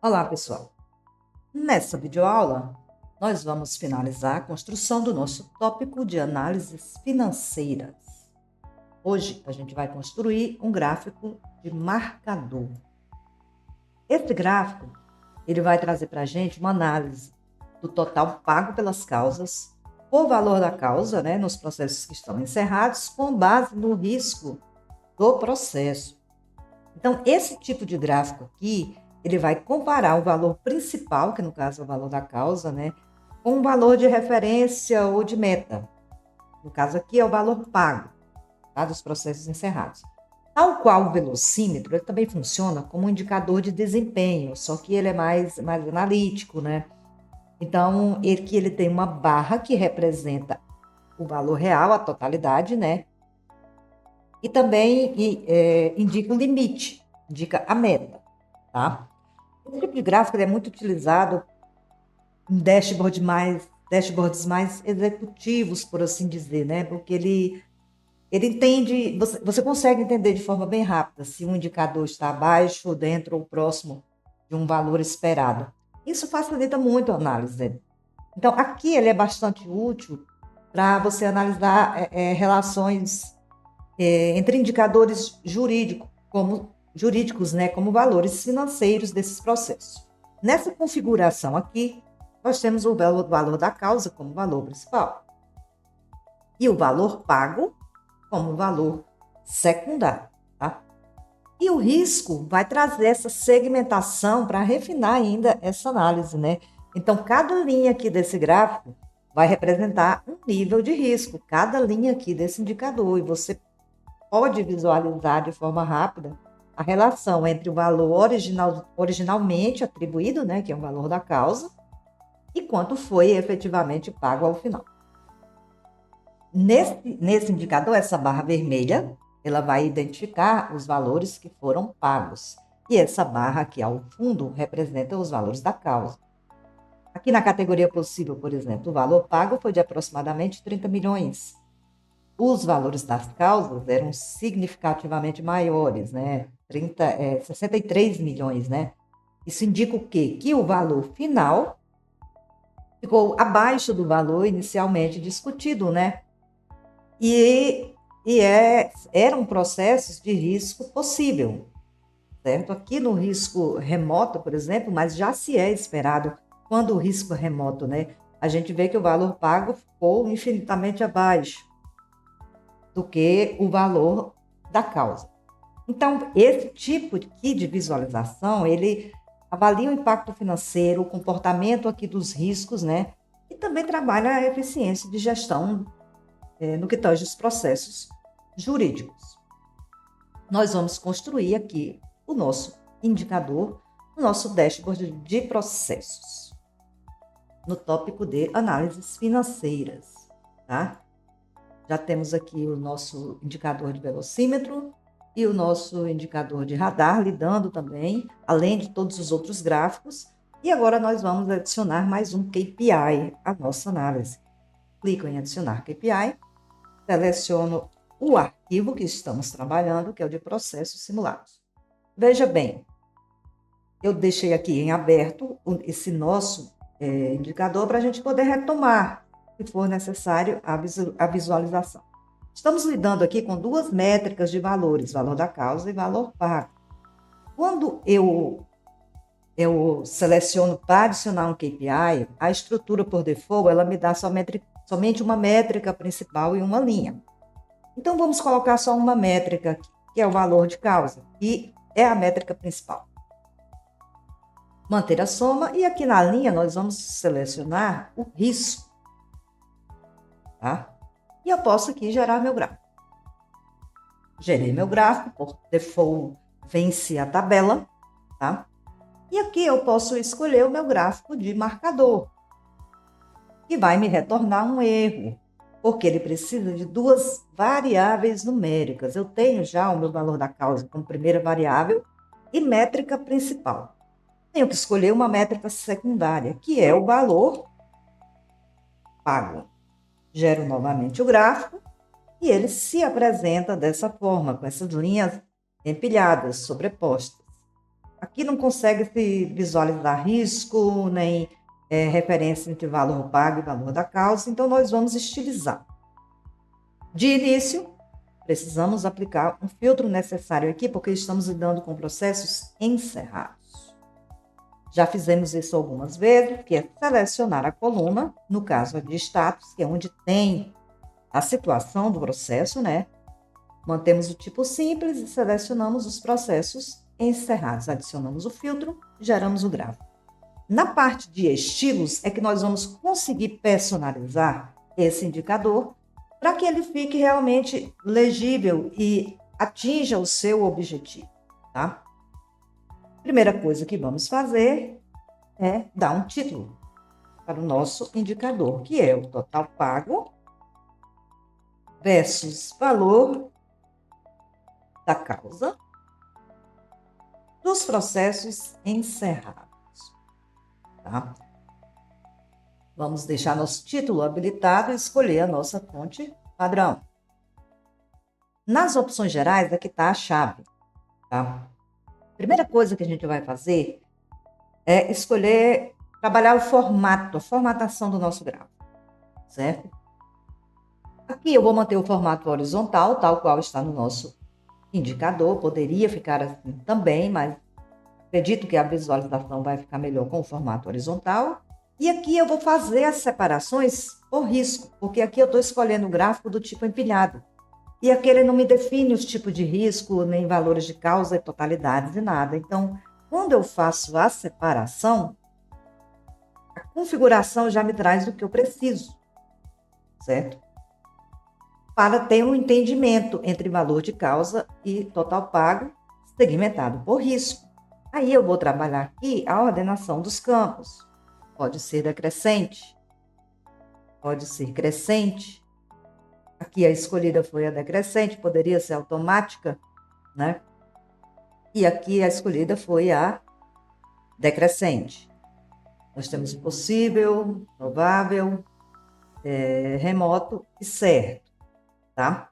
Olá, pessoal! Nessa videoaula, nós vamos finalizar a construção do nosso tópico de análises financeiras. Hoje, a gente vai construir um gráfico de marcador. Esse gráfico, ele vai trazer para a gente uma análise do total pago pelas causas, por valor da causa, nos processos que estão encerrados, com base no risco do processo. Então, esse tipo de gráfico aqui, ele vai comparar o valor principal, que no caso é o valor da causa, com o valor de referência ou de meta. No caso aqui é o valor pago, tá, dos processos encerrados. Tal qual o velocímetro, ele também funciona como um indicador de desempenho, só que ele é mais analítico, Então, ele tem uma barra que representa o valor real, a totalidade, E também indica o limite, indica a meta, tá? Esse tipo de gráfico é muito utilizado em dashboards mais executivos, por assim dizer, Porque ele entende, você consegue entender de forma bem rápida se um indicador está abaixo, dentro ou próximo de um valor esperado. Isso facilita muito a análise. Então, aqui ele é bastante útil para você analisar relações entre indicadores jurídicos, como valores financeiros desses processos. Nessa configuração aqui, nós temos o valor da causa como valor principal e o valor pago como valor secundário, tá? E o risco vai trazer essa segmentação para refinar ainda essa análise, Então, cada linha aqui desse gráfico vai representar um nível de risco, cada linha aqui desse indicador, e você pode visualizar de forma rápida a relação entre o valor originalmente atribuído, que é o valor da causa, e quanto foi efetivamente pago ao final. Nesse indicador, essa barra vermelha, ela vai identificar os valores que foram pagos. E essa barra aqui ao fundo representa os valores da causa. Aqui na categoria possível, por exemplo, o valor pago foi de aproximadamente 30 milhões. Os valores das causas eram significativamente maiores, 63 milhões, Isso indica o quê? Que o valor final ficou abaixo do valor inicialmente discutido, Eram processos de risco possível, certo? Aqui no risco remoto, por exemplo, mas já se é esperado quando o risco remoto, A gente vê que o valor pago ficou infinitamente abaixo do que o valor da causa. Então, esse tipo de visualização, ele avalia o impacto financeiro, o comportamento aqui dos riscos, E também trabalha a eficiência de gestão no que tange os processos jurídicos. Nós vamos construir aqui o nosso indicador, o nosso dashboard de processos, no tópico de análises financeiras, tá? Já temos aqui o nosso indicador de velocímetro e o nosso indicador de radar lidando também, além de todos os outros gráficos. E agora nós vamos adicionar mais um KPI à nossa análise. Clico em adicionar KPI, seleciono o arquivo que estamos trabalhando, que é o de processos simulados. Veja bem, eu deixei aqui em aberto esse nosso indicador para a gente poder retomar, se for necessário, a visualização. Estamos lidando aqui com duas métricas de valores, valor da causa e valor pago. Quando eu seleciono para adicionar um KPI, a estrutura por default, ela me dá somente uma métrica principal e uma linha. Então, vamos colocar só uma métrica aqui, que é o valor de causa, e é a métrica principal. Manter a soma, e aqui na linha nós vamos selecionar o risco, tá? E eu posso aqui gerar meu gráfico. Gerei meu gráfico, por default vence a tabela, tá? E aqui eu posso escolher o meu gráfico de marcador, que vai me retornar um erro, porque ele precisa de duas variáveis numéricas. Eu tenho já o meu valor da causa como primeira variável e métrica principal. Tenho que escolher uma métrica secundária, que é o valor pago. Gero novamente o gráfico e ele se apresenta dessa forma, com essas linhas empilhadas, sobrepostas. aqui não consegue se visualizar risco, nem referência entre valor pago e valor da causa, então nós vamos estilizar. De início, precisamos aplicar um filtro necessário aqui, porque estamos lidando com processos encerrados. Já fizemos isso algumas vezes, que é selecionar a coluna, no caso de status, que é onde tem a situação do processo, né? Mantemos o tipo simples e selecionamos os processos encerrados. Adicionamos o filtro, geramos o gráfico. Na parte de estilos é que nós vamos conseguir personalizar esse indicador para que ele fique realmente legível e atinja o seu objetivo, tá? Primeira coisa que vamos fazer é dar um título para o nosso indicador, que é o total pago versus valor da causa dos processos encerrados, tá? Vamos deixar nosso título habilitado e escolher a nossa fonte padrão. Nas opções gerais, aqui está a chave, tá? Primeira coisa que a gente vai fazer é escolher, trabalhar o formato, a formatação do nosso gráfico, certo? Aqui eu vou manter o formato horizontal, tal qual está no nosso indicador, poderia ficar assim também, mas acredito que a visualização vai ficar melhor com o formato horizontal. E aqui eu vou fazer as separações por risco, porque aqui eu estou escolhendo o gráfico do tipo empilhado. E aqui ele não me define os tipos de risco, nem valores de causa e totalidades e nada. Então, quando eu faço a separação, a configuração já me traz o que eu preciso, certo? Para ter um entendimento entre valor de causa e total pago, segmentado por risco. Aí eu vou trabalhar aqui a ordenação dos campos. Pode ser decrescente, pode ser crescente. Aqui a escolhida foi a decrescente, poderia ser automática, né? E aqui a escolhida foi a decrescente. Nós temos possível, provável, remoto e certo, tá?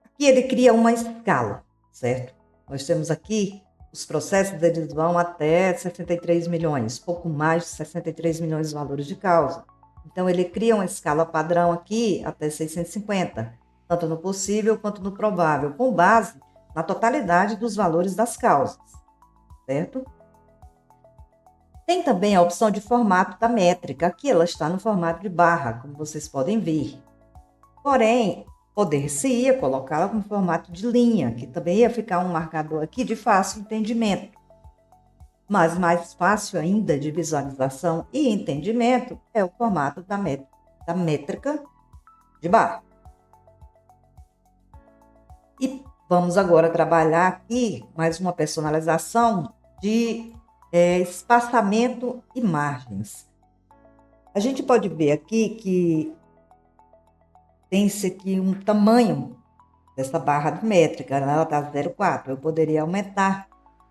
Aqui ele cria uma escala, certo? Nós temos aqui os processos, eles vão até 63 milhões, pouco mais de 63 milhões de valores de causa. Então, ele cria uma escala padrão aqui até 650, tanto no possível quanto no provável, com base na totalidade dos valores das causas, certo? Tem também a opção de formato da métrica. Aqui ela está no formato de barra, como vocês podem ver. Porém, poder-se-ia colocá-la com formato de linha, que também ia ficar um marcador aqui de fácil entendimento. Mas mais fácil ainda de visualização e entendimento é o formato da métrica de barra. E vamos agora trabalhar aqui mais uma personalização de espaçamento e margens. A gente pode ver aqui que tem-se aqui um tamanho dessa barra de métrica, né? Ela está 0,4. Eu poderia aumentar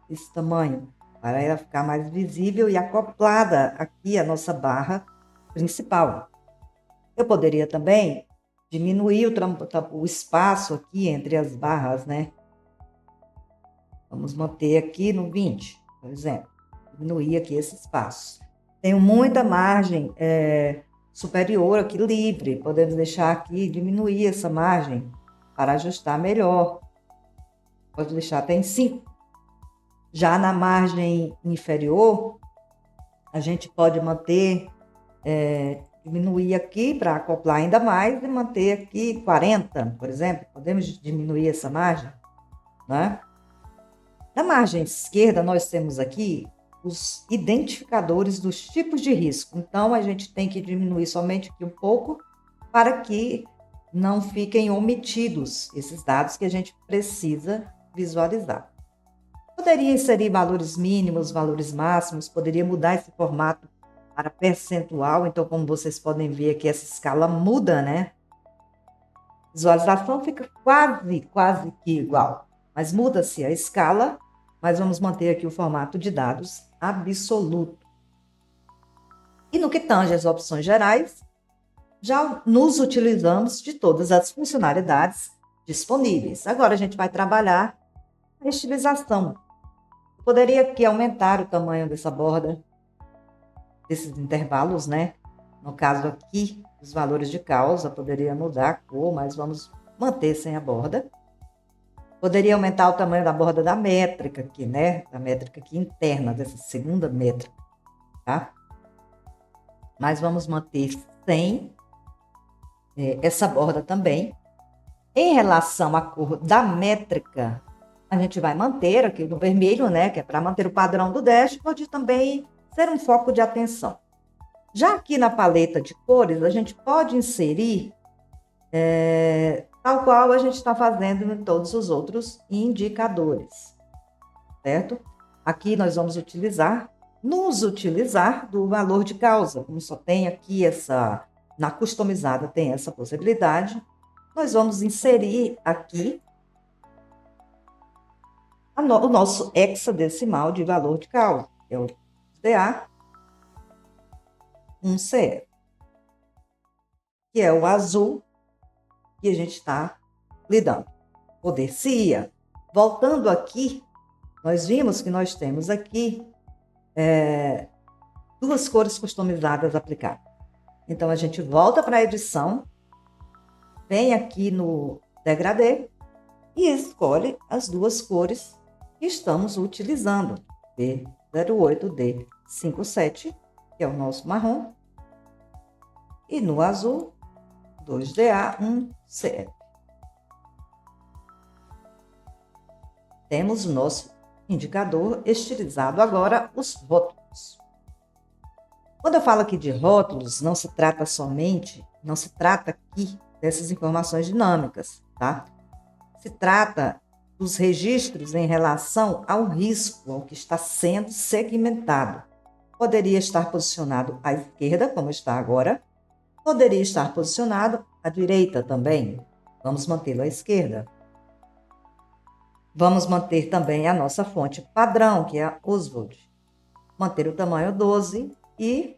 esse tamanho para ela ficar mais visível e acoplada aqui à nossa barra principal. Eu poderia também diminuir o espaço aqui entre as barras, né? Vamos manter aqui no 20, por exemplo. Diminuir aqui esse espaço. Tenho muita margem superior aqui livre. Podemos deixar aqui, diminuir essa margem para ajustar melhor. Pode deixar até em 5. Já na margem inferior, a gente pode manter, diminuir aqui para acoplar ainda mais e manter aqui 40, por exemplo. Podemos diminuir essa margem, né? Na margem esquerda, nós temos aqui os identificadores dos tipos de risco. Então, a gente tem que diminuir somente aqui um pouco para que não fiquem omitidos esses dados que a gente precisa visualizar. Poderia inserir valores mínimos, valores máximos, poderia mudar esse formato para percentual. Então, como vocês podem ver aqui, essa escala muda, né? Visualização fica quase que igual, mas muda-se a escala, mas vamos manter aqui o formato de dados absoluto. E no que tange às opções gerais, já nos utilizamos de todas as funcionalidades disponíveis. Agora a gente vai trabalhar a estilização. Poderia aqui aumentar o tamanho dessa borda, desses intervalos, né? No caso aqui, os valores de causa, poderia mudar a cor, mas vamos manter sem a borda. Poderia aumentar o tamanho da borda da métrica aqui, né? Da métrica aqui interna, dessa segunda métrica, tá? Mas vamos manter sem essa borda também. Em relação à cor da métrica, a gente vai manter aqui no vermelho, né? Que é para manter o padrão do dashboard e também ser um foco de atenção. Já aqui na paleta de cores, a gente pode inserir tal qual a gente está fazendo em todos os outros indicadores, certo? Aqui nós vamos nos utilizar do valor de causa, como só tem aqui na customizada tem essa possibilidade, nós vamos inserir aqui o nosso hexadecimal de valor de causa, que é o DA1CE, que é o azul que a gente está lidando. Poder CIA. Voltando aqui, nós vimos que nós temos aqui duas cores customizadas aplicadas. Então, a gente volta para a edição, vem aqui no degradê e escolhe as duas cores que estamos utilizando. D08, D57, que é o nosso marrom, e no azul, 2DA1CF. Temos o nosso indicador estilizado. Agora, os rótulos. Quando eu falo aqui de rótulos, não se trata aqui dessas informações dinâmicas, tá? Se trata dos registros em relação ao risco, ao que está sendo segmentado. Poderia estar posicionado à esquerda, como está agora. Poderia estar posicionado à direita também. Vamos mantê-lo à esquerda. Vamos manter também a nossa fonte padrão, que é a Oswald. Manter o tamanho 12 e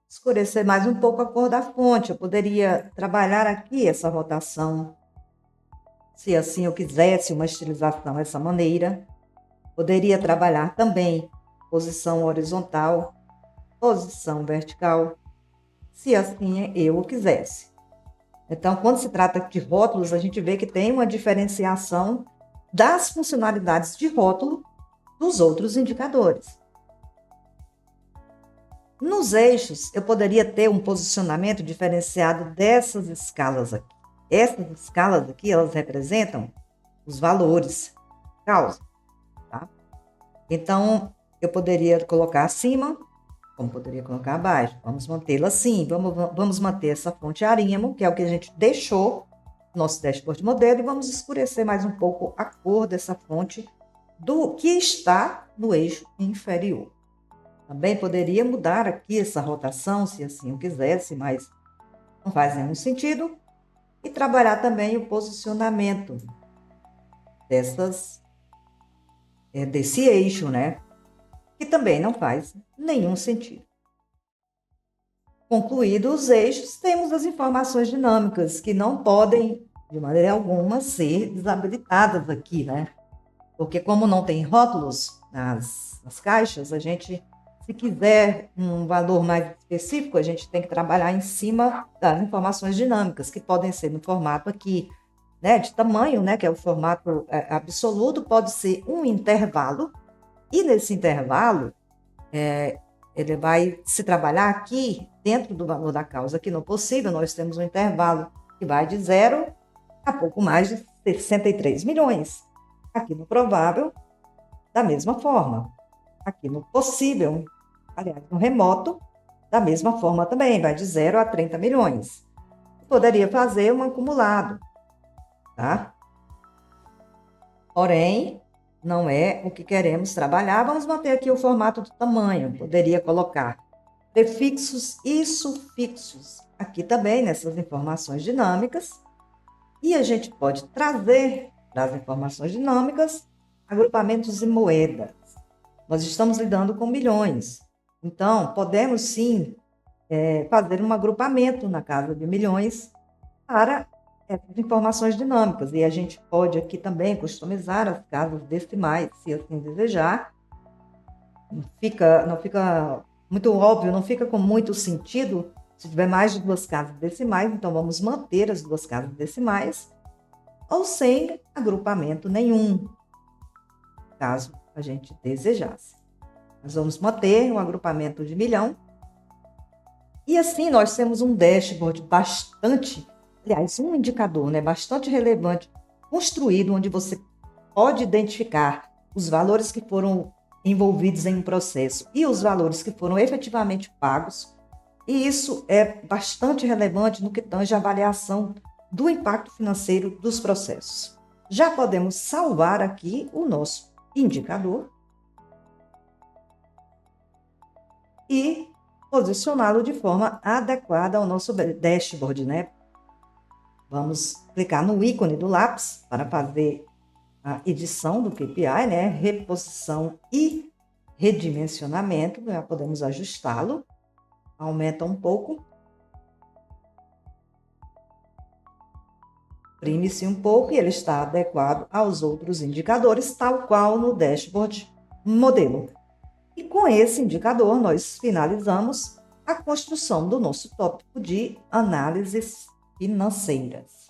escurecer mais um pouco a cor da fonte. Eu poderia trabalhar aqui essa rotação, se assim eu quisesse, uma estilização dessa maneira. Poderia trabalhar também posição horizontal, posição vertical, se assim eu o quisesse. Então, quando se trata de rótulos, a gente vê que tem uma diferenciação das funcionalidades de rótulo dos outros indicadores. Nos eixos, eu poderia ter um posicionamento diferenciado dessas escalas aqui. Essas escalas aqui, elas representam os valores causa, tá? Então, eu poderia colocar acima, como poderia colocar abaixo. Vamos mantê-la assim. Vamos manter essa fonte Arimo, que é o que a gente deixou no nosso dashboard modelo, e vamos escurecer mais um pouco a cor dessa fonte do que está no eixo inferior. Também poderia mudar aqui essa rotação, se assim eu quisesse, mas não faz nenhum sentido. E trabalhar também o posicionamento desse eixo, né? Que também não faz nenhum sentido. Concluídos os eixos, temos as informações dinâmicas, que não podem, de maneira alguma, ser desabilitadas aqui, né? Porque como não tem rótulos nas caixas, a gente, se quiser um valor mais específico, a gente tem que trabalhar em cima das informações dinâmicas, que podem ser no formato aqui, né, de tamanho, né, que é o formato absoluto, pode ser um intervalo, e nesse intervalo, ele vai se trabalhar aqui dentro do valor da causa. Aqui no possível, nós temos um intervalo que vai de 0 a pouco mais de 63 milhões. Aqui no provável, da mesma forma. Aqui no possível, aliás, no remoto, da mesma forma também, vai de 0 a 30 milhões. Poderia fazer um acumulado, tá? Porém, não é o que queremos trabalhar. Vamos manter aqui o formato do tamanho. Poderia colocar prefixos e sufixos aqui também, nessas informações dinâmicas. E a gente pode trazer para as informações dinâmicas agrupamentos e moedas. Nós estamos lidando com milhões. Então, podemos sim fazer um agrupamento na casa de milhões para essas informações dinâmicas. E a gente pode aqui também customizar as casas decimais, se assim desejar. Não fica muito óbvio, não fica com muito sentido se tiver mais de duas casas decimais, então vamos manter as duas casas decimais ou sem agrupamento nenhum, caso a gente desejasse. Nós vamos manter um agrupamento de milhão e assim nós temos um dashboard bastante, aliás, um indicador, né, bastante relevante, construído, onde você pode identificar os valores que foram envolvidos em um processo e os valores que foram efetivamente pagos. E isso é bastante relevante no que tange à avaliação do impacto financeiro dos processos. Já podemos salvar aqui o nosso indicador e posicioná-lo de forma adequada ao nosso dashboard, né? Vamos clicar no ícone do lápis para fazer a edição do KPI, né? Reposição e redimensionamento, já podemos ajustá-lo. Aumenta um pouco. Imprime-se um pouco e ele está adequado aos outros indicadores, tal qual no dashboard modelo. E com esse indicador, nós finalizamos a construção do nosso tópico de análises financeiras.